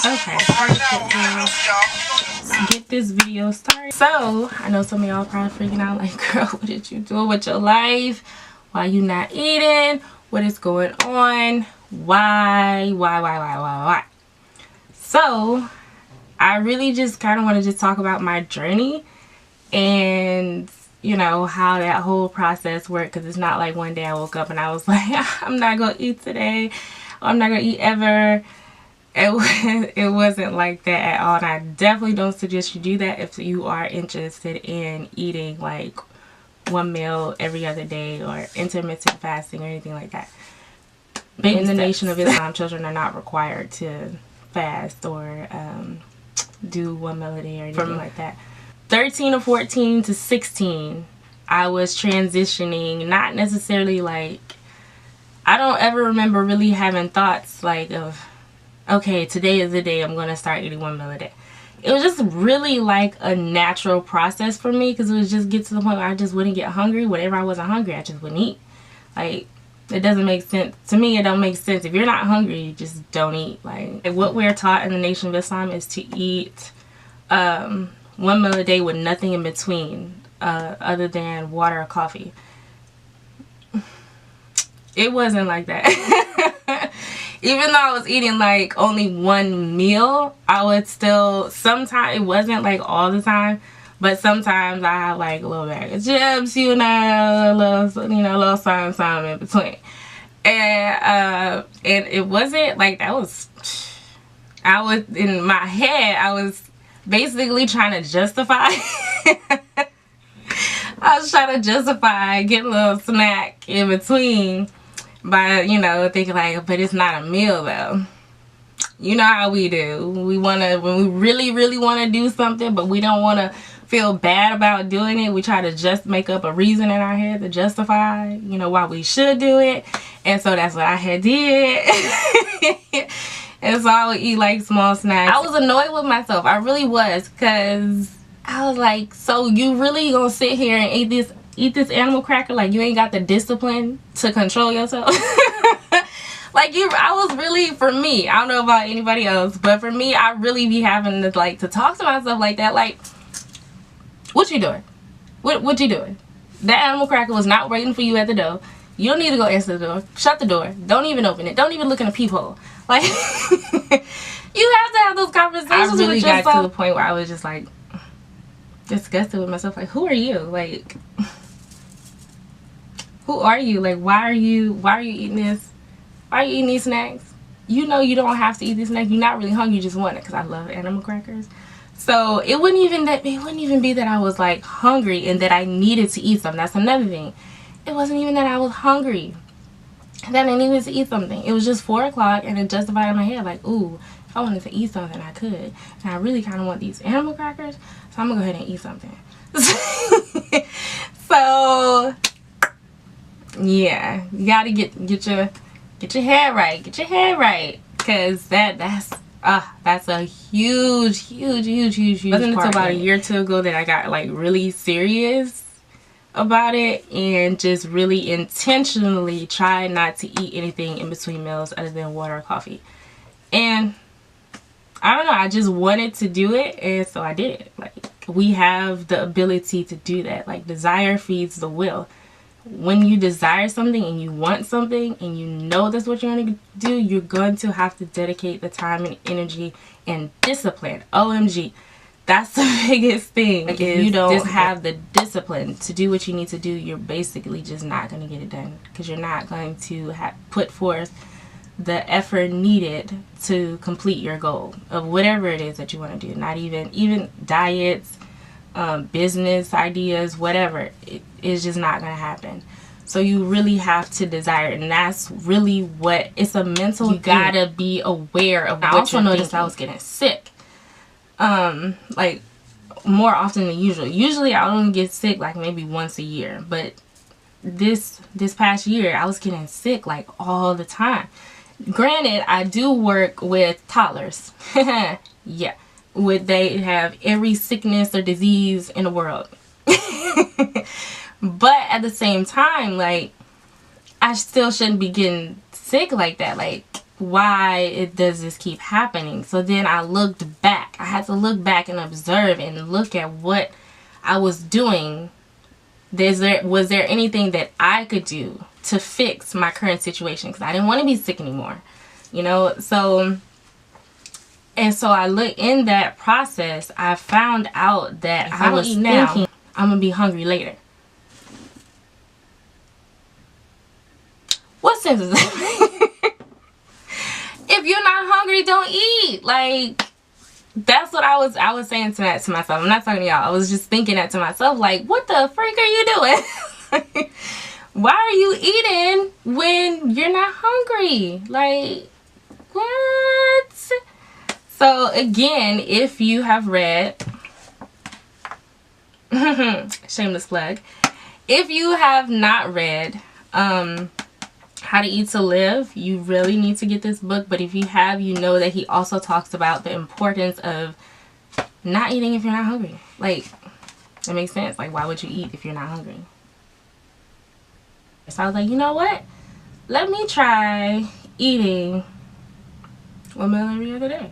Okay, let's get this video started. So, I know some of y'all probably freaking out like, girl, what did you do with your life? Why you not eating? What is going on? Why? So, I really just kind of want to just talk about my journey and, you know, how that whole process worked. Because it's not like one day I woke up and I was like, I'm not going to eat today. I'm not going to eat ever. It wasn't like that at all, and I definitely don't suggest you do that if you are interested in eating like one meal every other day or intermittent fasting or anything like that. In the Nation of Islam, children are not required to fast or do one meal a day or anything like that. 13 or 14 to 16, I was transitioning, not necessarily like, I don't ever remember really having thoughts like of, okay, today is the day I'm going to start eating one meal a day. It was just really like a natural process for me, because it would just get to the point where I just wouldn't get hungry. Whenever I wasn't hungry, I just wouldn't eat. Like, it doesn't make sense. To me, it don't make sense. If you're not hungry, you just don't eat. Like what we're taught in the Nation of Islam is to eat one meal a day with nothing in between other than water or coffee. It wasn't like that. Even though I was eating like only one meal, I would still, sometimes, it wasn't like all the time, but sometimes I had like a little bag of chips, you know, a little something in between. And it wasn't like that was, I was, in my head, I was basically trying to justify. I was trying to justify getting a little snack in between by, you know, thinking like, but it's not a meal though. You know how we do. We want to, when we really want to do something, but we don't want to feel bad about doing it, we try to just make up a reason in our head to justify, you know, why we should do it. And so that's what I had did. And so I would eat like small snacks. I was annoyed with myself. I really was, because I was like, so you really gonna sit here and eat this animal cracker? Like, you ain't got the discipline to control yourself? Like, I was really, for me, I don't know about anybody else, but for me, I really be having to like to talk to myself like that. Like, what you doing? What you doing? That animal cracker was not waiting for you at the door. You don't need to go answer the door. Shut the door. Don't even open it. Don't even look in a peephole. Like, you have to have those conversations. I really got to the point where I was just like disgusted with myself. Like, who are you? Like, who are you? Like, why are you eating this? Why are you eating these snacks? You know you don't have to eat these snacks. You're not really hungry. You just want it, because I love animal crackers. So it wouldn't even be that I was like hungry and that I needed to eat something. That's another thing. It wasn't even that I was hungry, that I needed to eat something. It was just 4 o'clock, and it justified in my head like, ooh, if I wanted to eat something, I could. And I really kind of want these animal crackers, so I'm gonna go ahead and eat something. So yeah, you gotta get your head right. Get your head right, because that's a huge It wasn't until about a year or two ago that I got like really serious about it and just really intentionally tried not to eat anything in between meals other than water or coffee. And I don't know, I just wanted to do it, and so I did it. Like, we have the ability to do that. Like, desire feeds the will. When you desire something and you want something and you know that's what you're going to do, you're going to have to dedicate the time and energy and discipline. OMG. That's the biggest thing. Like, if you don't have the discipline to do what you need to do, you're basically just not going to get it done, because you're not going to put forth the effort needed to complete your goal of whatever it is that you want to do. Not even diets, business ideas, whatever. It is just not going to happen. So you really have to desire it, and that's really what, it's a mental, you gotta be aware of what I also noticed I was getting sick. Like, more often than usual. Usually I only get sick like maybe once a year, but this past year I was getting sick like all the time. Granted, I do work with toddlers. Yeah, they have every sickness or disease in the world. But at the same time, like, I still shouldn't be getting sick like that. Like, why does this keep happening? So then I looked back. I had to look back and observe and look at what I was doing. Was there anything that I could do to fix my current situation? Because I didn't want to be sick anymore, you know. So I look in that process. I found out that I was thinking I'm gonna be hungry later. What sense is that? If you're not hungry, don't eat. Like, that's what I was saying to myself. I'm not talking to y'all. I was just thinking that to myself, like, what the freak are you doing? Why are you eating when you're not hungry? Like, what? So again, if you have read shameless plug, if you have not read How to Eat to Live, you really need to get this book. But if you have, you know that he also talks about the importance of not eating if you're not hungry. Like, it makes sense. Like, why would you eat if you're not hungry? So I was like, you know what? Let me try eating one meal every other day.